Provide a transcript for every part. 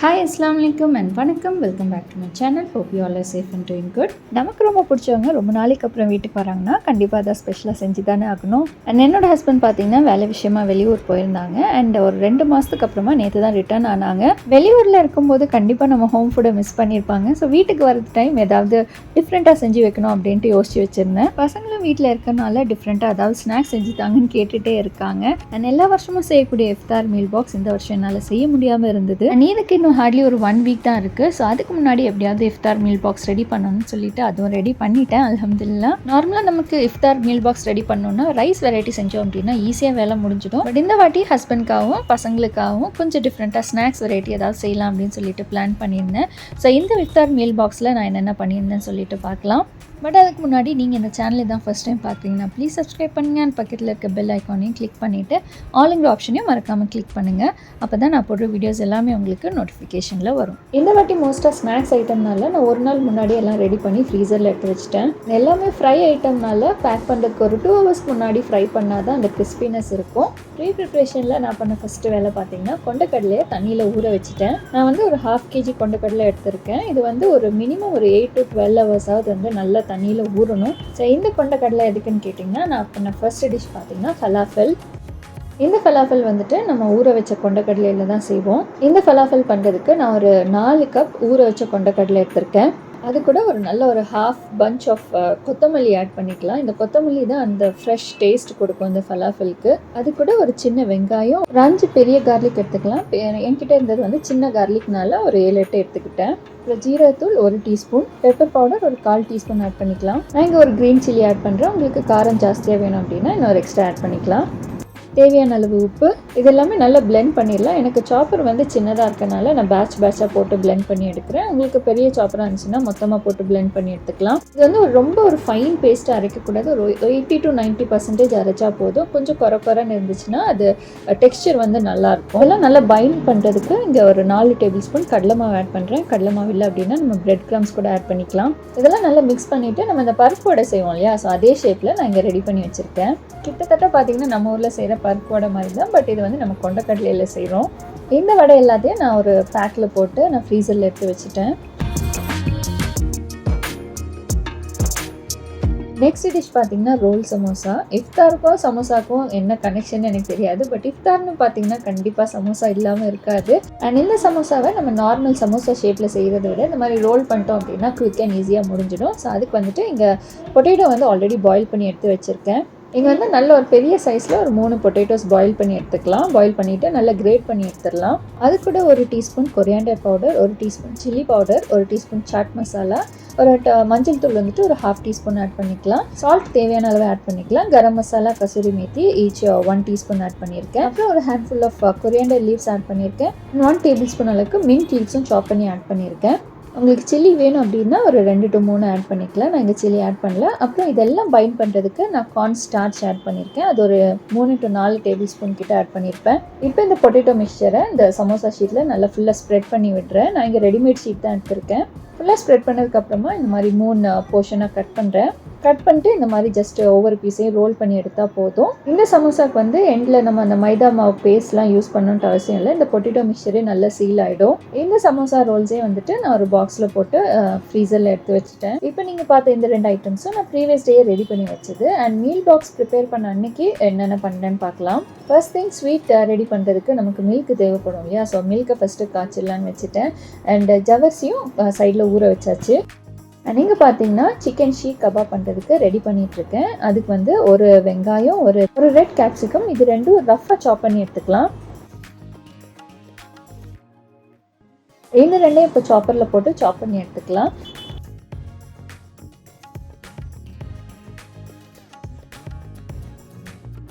Hi அஸ்ஸலாமு அலைக்கும் and வணக்கம். Welcome back to my channel. Hope you all are safe and doing good. நமக்கு ரொம்ப பிடிச்சவங்க ரொம்ப நாளைக்கு அப்புறம் வீட்டுக்கு வராங்கன்னா கண்டிப்பாக அதை ஸ்பெஷலாக செஞ்சு தானே ஆகணும். அண்ட் என்னோட ஹஸ்பண்ட் பார்த்தீங்கன்னா வேலை விஷயமா வெளியூர் போயிருந்தாங்க. அண்ட் ஒரு 2 மாதத்துக்கு அப்புறமா நேற்று தான் ரிட்டர்ன் ஆனாங்க. வெளியூரில் இருக்கும்போது கண்டிப்பாக நம்ம ஹோம் ஃபுட்டை மிஸ் பண்ணியிருப்பாங்க. ஸோ வீட்டுக்கு வரது டைம் ஏதாவது டிஃப்ரெண்ட்டாக செஞ்சு வைக்கணும் அப்படின்ட்டு யோசிச்சு வச்சுருந்தேன். பசங்களும் வீட்டில் இருக்கனால டிஃப்ரெண்ட்டாக அதாவது ஸ்நாக்ஸ் செஞ்சு தாங்கன்னு கேட்டுகிட்டே இருக்காங்க. அண்ட் எல்லா வருஷமும் செய்யக்கூடிய இஃப்தார் மீல் பாக்ஸ் இந்த வருஷம் என்னால் செய்ய முடியாமல் இருந்தது. அண்ட் இதுக்கு ஹார்ட்லி ஒரு 1 வீக் தான் இருக்குது. ஸோ அதுக்கு முன்னாடி எப்படியாவது இஃப்தார் மீல் பாக்ஸ் ரெடி பண்ணணும்னு சொல்லிட்டு அதுவும் ரெடி பண்ணிட்டேன். அல்ஹம்துலில்லாஹ். நார்மலாக நமக்கு இஃப்தார் மீல் பாக்ஸ் ரெடி பண்ணோன்னா ரைஸ் வெரைட்டி செஞ்சோம் அப்படின்னா ஈஸியாக வேலை முடிஞ்சிடும். பட் இந்த வாட்டி ஹஸ்பண்ட்காகவும் பசங்களுக்காகவும் கொஞ்சம் டிஃப்ரெண்ட்டாக ஸ்நாக்ஸ் வெரைட்டி ஏதாவது செய்யலாம் அப்படின்னு சொல்லிட்டு பிளான் பண்ணியிருந்தேன். ஸோ இந்த இஃப்தார் மீல் பாக்ஸில் நான் என்னென்ன பண்ணியிருந்தேன்னு சொல்லிட்டு பார்க்கலாம். பட் அதுக்கு முன்னாடி நீங்கள் இந்த சேனலை தான் ஃபஸ்ட் டைம் பார்க்குறீங்கன்னா ப்ளீஸ் சப்ஸ்கிரைப் பண்ணுங்கள். அண்ட் பக்கத்தில் இருக்க பெல் ஐக்கானையும் கிளிக் பண்ணிவிட்டு ஆளுங்கிற ஆப்ஷனையும் மறக்காமல் கிளிக் பண்ணுங்கள். அப்போ தான் நான் போடுற வீடியோஸ் எல்லாமே உங்களுக்கு நோட்டிஃபிகேஷனில் வரும். இந்த வாட்டி மோஸ்ட்டாக ஸ்நாக்ஸ் ஐட்டம்னால நான் ஒரு நாள் முன்னாடி எல்லாம் ரெடி பண்ணி ஃப்ரீசரில் எடுத்து வச்சுட்டேன். எல்லாமே ஃப்ரை ஐட்டம்னால பேக் பண்ணுறதுக்கு ஒரு 2 hours முன்னாடி ஃப்ரை பண்ணால் தான் அந்த கிறிஸ்பினஸ் இருக்கும். ப்ரீ ப்ரிப்ரேஷனில் நான் பண்ண ஃபஸ்ட்டு வேலை பார்த்தீங்கன்னா கொண்டக்கடலையை தண்ணியில் ஊற வச்சுட்டேன். நான் வந்து ஒரு 1/2 kg கொண்டக்கடலை எடுத்திருக்கேன். இது வந்து ஒரு மினிமம் ஒரு 8 to 12 hours வந்து நல்ல தண்ணியில் ஊறணும். ஸோ இந்த கொண்டக்கடலை எதுக்குன்னு கேட்டிங்கன்னா நான் பண்ண ஃபர்ஸ்ட் டிஷ் பார்த்திங்கன்னா ஃபலாஃபல். இந்த ஃபலாஃபல் வந்துட்டு நம்ம ஊற வச்ச கொண்டக்கடலையில் தான் செய்வோம். இந்த ஃபலாஃபல் பண்ணுறதுக்கு நான் ஒரு 4 கப் ஊற வச்ச கொண்டக்கடலை எடுத்திருக்கேன். அது கூட ஒரு நல்ல ஒரு 1/2 bunch ஆஃப் கொத்தமல்லி ஆட் பண்ணிக்கலாம். இந்த கொத்தமல்லி தான் அந்த ஃப்ரெஷ் டேஸ்ட் கொடுக்கும் இந்த ஃபலாஃபலுக்கு. அது கூட ஒரு சின்ன வெங்காயம், ஒரு 5 பெரிய கார்லிக் எடுத்துக்கலாம். என்கிட்ட இருந்தது வந்து சின்ன கார்லிக்னால ஒரு 7-8 எடுத்துக்கிட்டேன். அப்புறம் ஜீரகத்தூள் 1 டீஸ்பூன், பெப்பர் பவுடர் ஒரு 1/4 டீஸ்பூன் ஆட் பண்ணிக்கலாம். நான் இங்கே ஒரு க்ரீன் சில்லி ஆட் பண்ணுறேன். உங்களுக்கு காரம் ஜாஸ்தியாக வேணும் அப்படின்னா இன்னொரு எக்ஸ்ட்ரா ஆட் பண்ணிக்கலாம். தேவையான அளவு உப்பு. இதெல்லாமே நல்லா பிளெண்ட் பண்ணிடலாம். எனக்கு சாப்பர் வந்து சின்னதாக இருக்கனால நான் பேட்சாக போட்டு பிளெண்ட் பண்ணி எடுக்கிறேன். உங்களுக்கு பெரிய சாப்பராக இருந்துச்சுன்னா மொத்தமாக போட்டு பிளெண்ட் பண்ணி எடுத்துக்கலாம். இது வந்து ரொம்ப ஒரு ஃபைன் பேஸ்ட்டாக அரைக்கக்கூடாது. ஒரு 80 to 90% அரைச்சா போதும். கொஞ்சம் குறன்னு இருந்துச்சுன்னா அது டெக்ஸ்சர் வந்து நல்லாயிருக்கும். அதெல்லாம் நல்லா பைண்ட் பண்ணுறதுக்கு இங்கே ஒரு 4 டேபிள் ஸ்பூன் கடலை மாவு ஆட் பண்ணுறேன். கடலை மாவு இல்லை அப்படின்னா நம்ம பிரெட் க்ரம்ஸ் கூட ஆட் பண்ணிக்கலாம். இதெல்லாம் நல்லா மிக்ஸ் பண்ணிவிட்டு நம்ம இந்த பருப்பு வடை செய்வோம் இல்லையா, ஸோ அதே ஷேப்பில் நான் இங்கே ரெடி பண்ணி வச்சுருக்கேன். கிட்டத்தட்ட பார்த்தீங்கன்னா நம்ம ஊரில் செய்கிற பருப்பு வடை மாதிரி தான், பட் இது வந்து நம்ம கொண்டக்கடலையில் செய்கிறோம். இந்த வடை எல்லாத்தையும் நான் ஒரு பேக்கில் போட்டு நான் ஃப்ரீசரில் எடுத்து வச்சுட்டேன். நெக்ஸ்ட் டிஷ் பார்த்தீங்கன்னா ரோல் சமோசா. இஃப்தாருக்கும் சமோசாக்கும் என்ன கனெக்ஷன் எனக்கு தெரியாது, பட் இஃப்தார்னு பார்த்தீங்கன்னா கண்டிப்பாக சமோசா இல்லாமல் இருக்காது. அண்ட் இந்த சமோசாவை நம்ம நார்மல் சமோசா ஷேப்பில் செய்கிறத விட இந்த மாதிரி ரோல் பண்ணிட்டோம் அப்படின்னா குயிக் அண்ட் ஈஸியாக முடிஞ்சிடும். ஸோ அதுக்கு வந்துட்டு இங்கே பொட்டேட்டோ வந்து ஆல்ரெடி பாயில் பண்ணி எடுத்து வச்சுருக்கேன். இங்கே வந்து நல்ல ஒரு பெரிய சைஸில் ஒரு 3 பொட்டேட்டோஸ் பாயில் பண்ணி எடுத்துக்கலாம். பாயில் பண்ணிவிட்டு நல்லா கிரேட் பண்ணி எடுத்துடலாம். அது கூட 1 teaspoon coriander powder, 1 teaspoon chilli powder, 1 teaspoon chaat masala, ஒரு மஞ்சள் தூள் வந்துட்டு ஒரு 1/2 டீஸ்பூன் ஆட் பண்ணிக்கலாம். சால்ட் தேவையான அளவு ஆட் பண்ணிக்கலாம். Garam masala, kasuri methi each 1 teaspoon add பண்ணியிருக்கேன். அப்புறம் ஒரு handful of coriander leaves add பண்ணியிருக்கேன். 1 டேபிள் ஸ்பூன் அளவுக்கு மின்ட் லீவ்ஸும் சாப் பண்ணி ஆட் பண்ணியிருக்கேன். உங்களுக்கு சில்லி வேணும் அப்படின்னா ஒரு 2 to 3 ஆட் பண்ணிக்கலாம். நான் இங்கே சில்லி ஆட் பண்ணல. அப்புறம் இதெல்லாம் பைண்ட் பண்ணுறதுக்கு நான் கார்ன் ஸ்டார்ச் ஆட் பண்ணியிருக்கேன். அது ஒரு 3 to 4 டேபிள் ஸ்பூன் கிட்ட ஆட் பண்ணியிருப்பேன். இப்போ இந்த பொட்டேட்டோ மிக்சரை இந்த சமோசா ஷீட்டில் நல்லா ஃபுல்லாக ஸ்ப்ரெட் பண்ணி விடுறேன். நான் இங்கே ரெடிமேட் ஷீட் தான் எடுத்திருக்கேன். ஃபுல்லாக ஸ்ப்ரெட் பண்ணதுக்கப்புறமா இந்த மாதிரி 3 போர்ஷனாக கட் பண்ணுறேன். கட் பண்ணிட்டு இந்த மாதிரி ஜஸ்ட் ஒவ்வொரு பீஸையும் ரோல் பண்ணி எடுத்தால் போதும். இந்த சமோசாக்கு வந்து எண்டில் நம்ம அந்த மைதா மாவு பேஸ்ட்லாம் யூஸ் பண்ணணுன்ட்டு அவசியம் இல்லை. இந்த பொட்டேட்டோ மிக்சரே நல்லா சீல் ஆகிடும். இந்த சமோசா ரோல்ஸே வந்துட்டு நான் ஒரு பாக்ஸில் போட்டு ஃப்ரீசரில் எடுத்து வச்சுட்டேன். இப்போ நீங்கள் பார்த்த இந்த 2 ஐட்டம்ஸும் நான் ப்ரீவியஸ் டே ரெடி பண்ணி வச்சது. அண்ட் மீல் பாக்ஸ் ப்ரிப்பேர் பண்ண அன்னைக்கு என்னென்ன பண்ணுறேன்னு பார்க்கலாம். ஃபர்ஸ்ட் திங் ஸ்வீட் ரெடி பண்ணுறதுக்கு நமக்கு மில்க் தேவைப்படும் இல்லையா, ஸோ மில்க்கை ஃபஸ்ட்டு காய்ச்சிடலான்னு வச்சுட்டேன். அண்ட் ஜவர்சியும் சைடில் ஊற வச்சாச்சு. நீங்கள் பார்த்தீங்கன்னா சிக்கன் ஷீக் கபாப் பண்ணுறதுக்கு ரெடி பண்ணிகிட்ருக்கேன். அதுக்கு வந்து ஒரு வெங்காயம், ஒரு ரெட் கேப்சிகம், இது ரெண்டும் ரஃப்பாக சாப் பண்ணி எடுத்துக்கலாம். இந்த ரெண்டையும் இப்போ சாப்பரில் போட்டு சாப் பண்ணி எடுத்துக்கலாம்.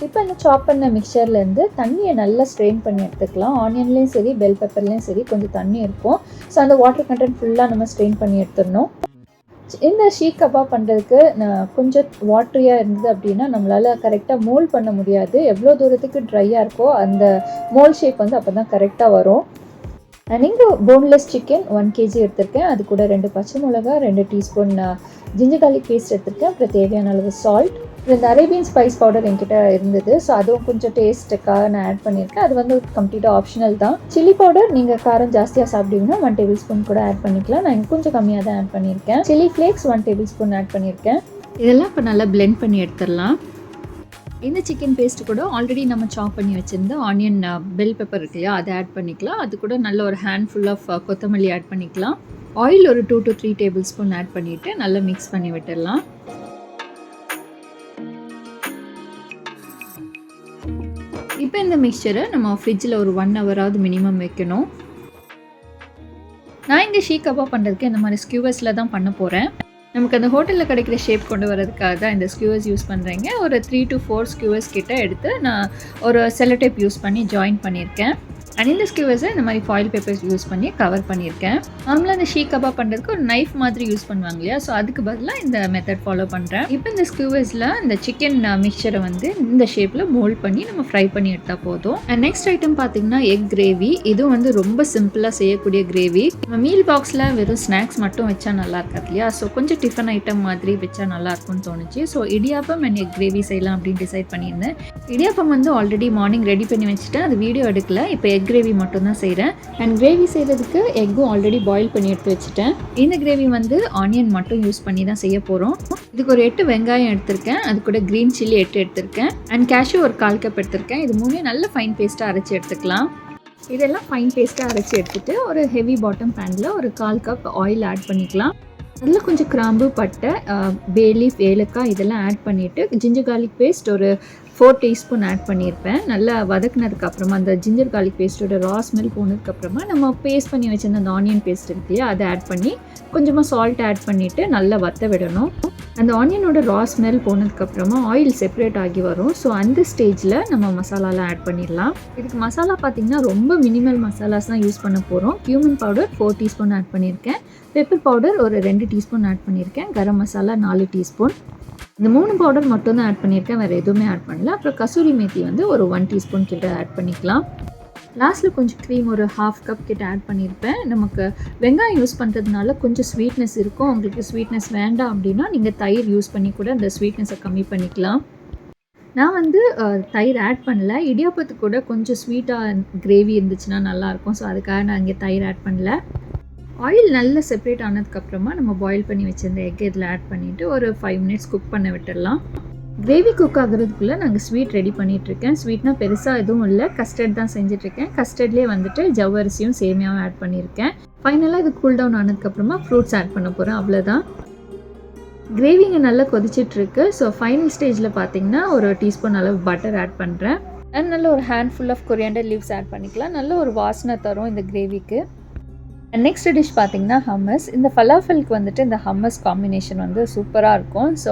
இப்போ இந்த சாப் பண்ண மிக்சர்லேருந்து தண்ணியை நல்லா ஸ்ட்ரெயின் பண்ணி எடுத்துக்கலாம். ஆனியன்லேயும் சரி பெல் பெப்பர்லேயும் சரி கொஞ்சம் தண்ணி இருக்கும். ஸோ அந்த வாட்டர் கண்டென்ட் ஃபுல்லாக நம்ம ஸ்ட்ரெயின் பண்ணி எடுத்துடணும். இந்த ஷீக் கபாப் பண்ணுறதுக்கு கொஞ்சம் வாட்டரியாக இருந்தது அப்படின்னா நம்மளால் கரெக்டாக மோல்ட் பண்ண முடியாது. எவ்வளோ தூரத்துக்கு ட்ரையாக இருக்கோ அந்த மோல்ட் ஷேப் வந்து அப்போ தான் கரெக்டாக வரும். நீங்கள் போன்லெஸ் சிக்கன் 1 கேஜி எடுத்திருக்கேன். அது கூட 2 பச்சை மிளகா, 2 டீஸ்பூன் ஜிஞ்சர் கார்லிக் பேஸ்ட் எடுத்திருக்கேன். அப்புறம் தேவையான அளவு சால்ட். இந்த அரேபியன் ஸ்பைஸ் பவுடர் என்கிட்ட இருந்தது. ஸோ அதுவும் கொஞ்சம் டேஸ்ட்டுக்காக நான் ஆட் பண்ணியிருக்கேன். அது வந்து கம்ப்ளீட்டாக ஆப்ஷனல் தான். சில்லி பவுடர் நீங்கள் காரம் ஜாஸ்தியாக சாப்பிடுவீங்கன்னா 1 டேபிள் ஸ்பூன் கூட ஆட் பண்ணிக்கலாம். நான் இங்கே கொஞ்சம் கம்மியாக தான் ஆட் பண்ணியிருக்கேன். Chilli flakes 1 tablespoon add பண்ணியிருக்கேன். இதெல்லாம் இப்போ நல்லா பிளெண்ட் பண்ணி எடுத்துடலாம். இந்த சிக்கன் பேஸ்ட்டு கூட ஆல்ரெடி நம்ம சாப் பண்ணி வச்சுருந்த ஆனியன் பெல் பெப்பர் இருக்கு இல்லையா, அதை ஆட் பண்ணிக்கலாம். அது கூட நல்ல ஒரு ஹேண்ட்ஃபுல் ஆஃப் கொத்தமல்லி ஆட் பண்ணிக்கலாம். ஆயில் ஒரு 2 to 3 டேபிள் ஸ்பூன் ஆட் பண்ணிவிட்டு நல்லா மிக்ஸ் பண்ணி விட்டுடலாம். இப்போ இந்த மிக்சரை நம்ம ஃப்ரிட்ஜில் ஒரு 1 ஹவராவது மினிமம் வைக்கணும். நான் இங்கே ஷீ கபாப் பண்ணுறதுக்கு இந்த மாதிரி ஸ்கியூவர்ஸில் தான் பண்ண போகிறேன். நமக்கு அந்த ஹோட்டலில் கிடைக்கிற ஷேப் கொண்டு வரதுக்காக தான் இந்த ஸ்கியூவர்ஸ் யூஸ் பண்ணுறேங்க. ஒரு 3 to 4 ஸ்கியூவர்ஸ் கிட்ட எடுத்து நான் ஒரு செல்லோ டேப் யூஸ் பண்ணி ஜாயின் பண்ணியிருக்கேன். அண்ட் இந்த ஸ்கியூவர்ஸை இந்த மாதிரி ஃபாயில் பேப்பர்ஸ் யூஸ் பண்ணி கவர் பண்ணியிருக்கேன். நார்மலாக இந்த ஷீ கபாப் பண்ணுறதுக்கு ஒரு நைஃப் மாதிரி யூஸ் பண்ணுவாங்க இல்லையா, ஸோ அதுக்கு பதிலாக இந்த மெத்தட் ஃபாலோ பண்ணுறேன். இப்போ இந்த ஸ்கியூவர்ஸில் இந்த சிக்கன் மிக்சரை வந்து இந்த ஷேப்பில் மோல்ட் பண்ணி நம்ம ஃப்ரை பண்ணி எடுத்தால் போதும். அண்ட் நெக்ஸ்ட் ஐட்டம் பார்த்தீங்கன்னா எக் கிரேவி. இதுவும் வந்து ரொம்ப சிம்பிளாக செய்யக்கூடிய கிரேவி. நம்ம மீல் பாக்ஸில் வெறும் ஸ்நாக்ஸ் மட்டும் வச்சா நல்லா இருக்காது இல்லையா, ஸோ கொஞ்சம் டிஃபன் ஐட்டம் மாதிரி வச்சா நல்லா இருக்கும்னு தோணுச்சு. So idiyappam and egg gravy செய்யலாம் அப்படின்னு டிசைட் பண்ணியிருந்தேன். இடியாப்பம் வந்து ஆல்ரெடி மார்னிங் ரெடி பண்ணி வச்சுட்டேன். அது வீடியோ எடுக்கல. இப்போ எக் கிரேவி மட்டும் தான் செய்கிறேன். அண்ட் கிரேவி செய்கிறதுக்கு எக்கும் ஆல்ரெடி பாயில் பண்ணி எடுத்து வச்சுட்டேன். இந்த கிரேவி வந்து ஆனியன் மட்டும் யூஸ் பண்ணி தான் செய்ய போகிறோம். இதுக்கு ஒரு 8 வெங்காயம் எடுத்திருக்கேன். அது கூட க்ரீன் சில்லி 8 எடுத்திருக்கேன். அண்ட் கேஷ்யூ ஒரு 1/4 கப் எடுத்திருக்கேன். இது 3 நல்ல ஃபைன் பேஸ்ட்டாக அரைச்சி எடுத்துக்கலாம். இதெல்லாம் ஃபைன் பேஸ்ட்டாக அரைச்சி எடுத்துகிட்டு ஒரு ஹெவி பாட்டம் பேனில் ஒரு 1/4 கப் ஆயில் ஆட் பண்ணிக்கலாம். அதில் கொஞ்சம் கிராம்பு, பட்டை, பே லீஃப், ஏலக்காய் இதெல்லாம் ஆட் பண்ணிவிட்டு ஜிஞ்சர் கார்லிக் பேஸ்ட் ஒரு 4 டீஸ்பூன் ஆட் பண்ணியிருப்பேன். நல்லா வதக்குனதுக்கப்புறமா அந்த ஜிஞ்சர் கார்லிக் பேஸ்ட்டோட ரா ஸ்மெல் போனதுக்கப்புறமா நம்ம பேஸ்ட் பண்ணி வச்சுருந்த அந்த ஆனியன் பேஸ்ட் இருக்கு இல்லையா, அதை ஆட் பண்ணி கொஞ்சமாக சால்ட் ஆட் பண்ணிவிட்டு நல்லா வத்த விடணும். அந்த ஆனியனோட ரா ஸ்மெல் போனதுக்கப்புறமா ஆயில் செப்பரேட் ஆகி வரும். ஸோ அந்த ஸ்டேஜில் நம்ம மசாலாலாம் ஆட் பண்ணிடலாம். இதுக்கு மசாலா பார்த்திங்கன்னா ரொம்ப மினிமல் மசாலாஸ் தான் யூஸ் பண்ண போகிறோம். கியூமின் பவுடர் 4 டீஸ்பூன் ஆட் பண்ணியிருக்கேன். பெப்பர் பவுடர் ஒரு 2 டீஸ்பூன் ஆட் பண்ணியிருக்கேன். கரம் மசாலா 4 டீஸ்பூன். இந்த 3 பவுடர் மட்டும் தான் ஆட் பண்ணியிருக்கேன், வேறு எதுவுமே ஆட் பண்ணல. அப்புறம் கசூரி மேத்தி வந்து ஒரு 1 டீஸ்பூன் கிட்ட ஆட் பண்ணிக்கலாம். லாஸ்ட்டில் கொஞ்சம் க்ரீம் ஒரு 1/2 கப் கிட்ட ஆட் பண்ணியிருப்பேன். நமக்கு வெங்காயம் யூஸ் பண்ணுறதுனால கொஞ்சம் ஸ்வீட்னஸ் இருக்கும். உங்களுக்கு ஸ்வீட்னஸ் வேண்டாம் அப்படின்னா நீங்கள் தயிர் யூஸ் பண்ணி கூட அந்த ஸ்வீட்னஸை கம்மி பண்ணிக்கலாம். நான் வந்து தயிர் ஆட் பண்ணல. இடியாப்பத்துக்கு கூட கொஞ்சம் ஸ்வீட்டாக கிரேவி இருந்துச்சுன்னா நல்லாயிருக்கும். ஸோ அதுக்காக நான் இங்கே தயிர் ஆட் பண்ணல. ஆயில் நல்லா செப்பரேட் ஆனதுக்கப்புறமா நம்ம பாயில் பண்ணி வச்சுருந்த எக் இதில் ஆட் பண்ணிவிட்டு ஒரு 5 மினிட்ஸ் குக் பண்ண விட்டுடலாம். கிரேவி குக் ஆகுறதுக்குள்ளே நாங்கள் ஸ்வீட் ரெடி பண்ணிகிட்ருக்கேன். ஸ்வீட்னால் பெருசாக எதுவும் இல்லை, கஸ்டர்ட் தான் செஞ்சிட்ருக்கேன். கஸ்டர்ட்லேயே வந்துட்டு ஜவ்வரிசியும் சேமியாவும் ஆட் பண்ணியிருக்கேன். ஃபைனலாக இது கூல் டவுன் ஆனதுக்கப்புறமா ஃப்ரூட்ஸ் ஆட் பண்ண போகிறேன், அவ்வளோதான். கிரேவிங்க நல்லா கொதிச்சிட்ருக்கு. ஸோ ஃபைனல் ஸ்டேஜில் பார்த்திங்கன்னா ஒரு டீஸ்பூன் அளவு பட்டர் ஆட் பண்ணுறேன். அண்ட் நல்ல ஒரு handful of coriander leaves add பண்ணிக்கலாம். நல்ல ஒரு வாசனை தரும் இந்த கிரேவிக்கு. நெக்ஸ்ட் டிஷ் பார்த்திங்கன்னா ஹம்மஸ். இந்த ஃபலாஃபலுக்கு வந்துட்டு இந்த ஹம்மஸ் காம்பினேஷன் வந்து சூப்பராக இருக்கும். ஸோ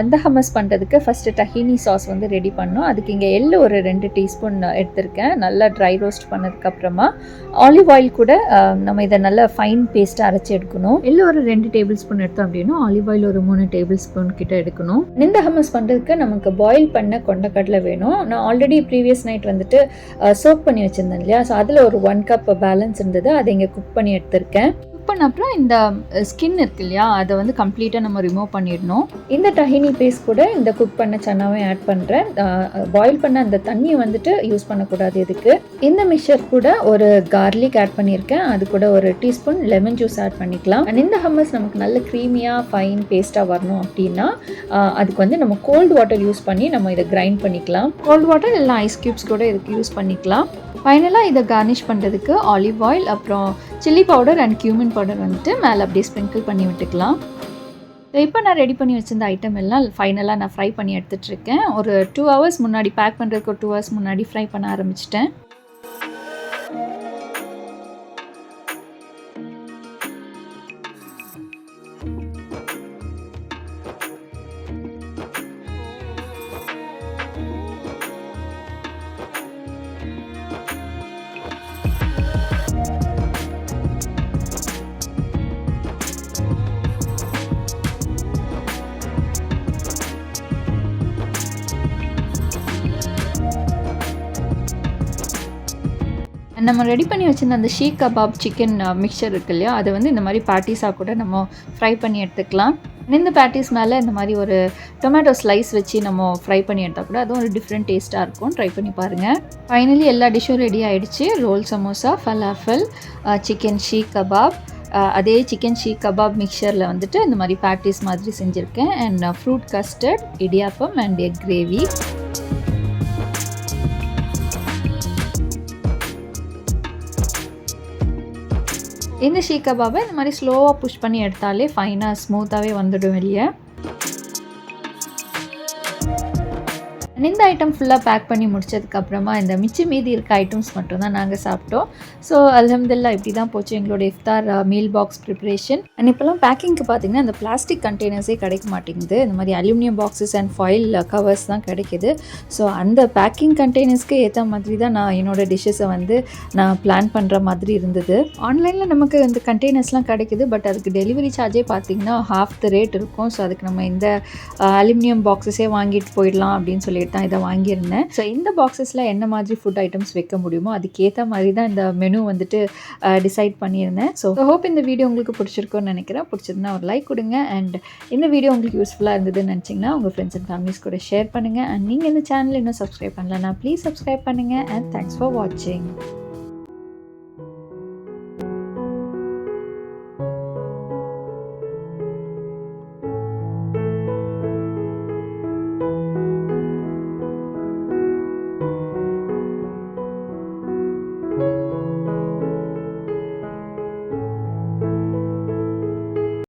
இந்த ஹம்மஸ் பண்ணுறதுக்கு ஃபஸ்ட்டு டஹீனி சாஸ் வந்து ரெடி பண்ணோம். அதுக்கு இங்கே எள்ளு ஒரு 2 டீஸ்பூன் எடுத்திருக்கேன். நல்லா ட்ரை ரோஸ்ட் பண்ணதுக்கப்புறமா ஆலிவ் ஆயில் கூட நம்ம இதை நல்லா ஃபைன் பேஸ்ட்டாக அரைச்சி எடுக்கணும். எள்ளு ஒரு 2 டேபிள் ஸ்பூன் எடுத்தோம் அப்படின்னா ஆலிவ் ஆயில் ஒரு 3 டேபிள் ஸ்பூன் கிட்ட எடுக்கணும். இந்த ஹம்மஸ் பண்ணுறதுக்கு நமக்கு பாயில் பண்ண கொண்டக்கடலை வேணும். நான் ஆல்ரெடி ப்ரீவியஸ் நைட் வந்துட்டு சோக் பண்ணி வச்சுருந்தேன் இல்லையா, ஸோ அதில் ஒரு 1 கப் பேலன்ஸ் இருந்தது. அதை இங்கே குக் பண்ணி எடுத்திருக்கேன். குக் பண்ண அப்புறம் இந்த ஸ்கின் இருக்கு இல்லையா, அதை வந்து கம்ப்ளீட்டாக நம்ம ரிமூவ் பண்ணிடணும். இந்த டஹினி பேஸ்ட் கூட இந்த குக் பண்ண சன்னாவே ஆட் பண்ணுறேன். பாயில் பண்ண அந்த தண்ணியை வந்துட்டு யூஸ் பண்ணக்கூடாது இதுக்கு. இந்த மிக்சர் கூட ஒரு கார்லிக் ஆட் பண்ணியிருக்கேன். அது கூட ஒரு டீஸ்பூன் லெமன் ஜூஸ் ஆட் பண்ணிக்கலாம். அண்ட் இந்த ஹம்மஸ் நமக்கு நல்ல க்ரீமியாக ஃபைன் பேஸ்ட்டாக வரணும் அப்படின்னா அதுக்கு வந்து நம்ம கோல்டு வாட்டர் யூஸ் பண்ணி நம்ம இதை கிரைண்ட் பண்ணிக்கலாம். கோல்டு வாட்டர் இல்லை ஐஸ் க்யூப்ஸ் கூட இதுக்கு யூஸ் பண்ணிக்கலாம். ஃபைனலாக இதை கார்னிஷ் பண்ணுறதுக்கு ஆலிவ் ஆயில், அப்புறம் chilli powder and cumin powder வந்துட்டு மேலே அப்படியே ஸ்ப்ரிங்கிள் பண்ணி விட்டுக்கலாம். இப்போ நான் ரெடி பண்ணி வச்சிருந்த ஐட்டம் எல்லாம் ஃபைனலாக நான் ஃப்ரை பண்ணி எடுத்துகிட்ருக்கேன். ஒரு 2 ஹவர்ஸ் முன்னாடி, பேக் பண்ணுறதுக்கு ஒரு 2 ஹவர்ஸ் முன்னாடி ஃப்ரை பண்ண ஆரம்பிச்சிட்டேன். நம்ம ரெடி பண்ணி வச்சிருந்த அந்த ஷீக் கபாப் சிக்கன் மிக்சர் இருக்கு இல்லையா, அதை வந்து இந்த மாதிரி பேட்டிஸாக கூட நம்ம ஃப்ரை பண்ணி எடுத்துக்கலாம். இந்த பேட்டிஸ் மேலே இந்த மாதிரி ஒரு டொமேட்டோ ஸ்லைஸ் வச்சு நம்ம ஃப்ரை பண்ணி எடுத்தால் கூட அதுவும் ஒரு டிஃப்ரெண்ட் டேஸ்ட்டாக இருக்கும். ட்ரை பண்ணி பாருங்கள். ஃபைனலி எல்லா டிஷ்ஷும் ரெடி ஆகிடுச்சு. Roll samosa, falafel, chicken seekh kebab, அதே சிக்கன் ஷீக் கபாப் மிக்சரில் வந்துட்டு இந்த மாதிரி பேட்டிஸ் மாதிரி செஞ்சுருக்கேன். And fruit custard, idiyappam and egg gravy. இந்த ஷீக் கபாபை இந்த மாதிரி ஸ்லோவாக புஷ் பண்ணி எடுத்தாலே ஃபைனாக ஸ்மூத்தாகவே வந்துடும் வெளியே. இந்த ஐட்டம் ஃபுல்லாக பேக் பண்ணி முடிச்சதுக்கப்புறமா இந்த மீதி இருக்க ஐட்டம்ஸ் மட்டும் தான் நாங்கள் சாப்பிட்டோம். ஸோ அல்ஹம்துலில்லாஹ் இப்படி தான் போச்சு எங்களோட இஃப்தார் மீல் பாக்ஸ் ப்ரிப்ரேஷன். அண்ட் இப்போலாம் பேக்கிங்க்கு பார்த்திங்கன்னா இந்த பிளாஸ்டிக் கண்டெய்னர்ஸே கிடைக்க மாட்டேங்குது. இந்த மாதிரி aluminium boxes and foil covers தான் கிடைக்கிது. ஸோ அந்த பேக்கிங் கண்டெய்னர்ஸ்க்கு ஏற்ற மாதிரி தான் நான் என்னோடய டிஷ்ஷஸை வந்து நான் பிளான் பண்ணுற மாதிரி இருந்தது. ஆன்லைனில் நமக்கு இந்த கண்டெய்னர்ஸ்லாம் கிடைக்குது. பட் அதுக்கு டெலிவரி சார்ஜே பார்த்திங்கன்னா half the rate இருக்கும். ஸோ அதுக்கு நம்ம இந்த அலுமினியம் பாக்ஸஸே வாங்கிட்டு போயிடலாம் அப்படின்னு சொல்லிட்டு தான் இதை வாங்கியிருந்தேன். ஸோ இந்த பாக்ஸஸில் என்ன மாதிரி ஃபுட் ஐட்டம்ஸ் வைக்க முடியுமோ அதுக்கேற்ற மாதிரி தான் இந்த மெனு வந்துட்டு டிசைட் பண்ணியிருந்தேன். ஸோ ஹோப் இந்த வீடியோ உங்களுக்கு பிடிச்சிருக்குன்னு நினைக்கிறேன். பிடிச்சிருந்தா ஒரு லைக் கொடுங்க. அண்ட் இந்த வீடியோ உங்களுக்கு யூஸ்ஃபுல்லாக இருந்ததுன்னு நினச்சிங்கன்னா உங்கள் ஃப்ரெண்ட்ஸ் அண்ட் ஃபேமிலிஸ் கூட ஷேர் பண்ணுங்கள். அண்ட் நீங்கள் இந்த சேனல் இன்னும் சப்ஸ்கிரைப் பண்ணலன்னா ப்ளீஸ் சப்ஸ்கிரைப் பண்ணுங்கள். அண்ட் தேங்க்ஸ் ஃபார் வாட்சிங்.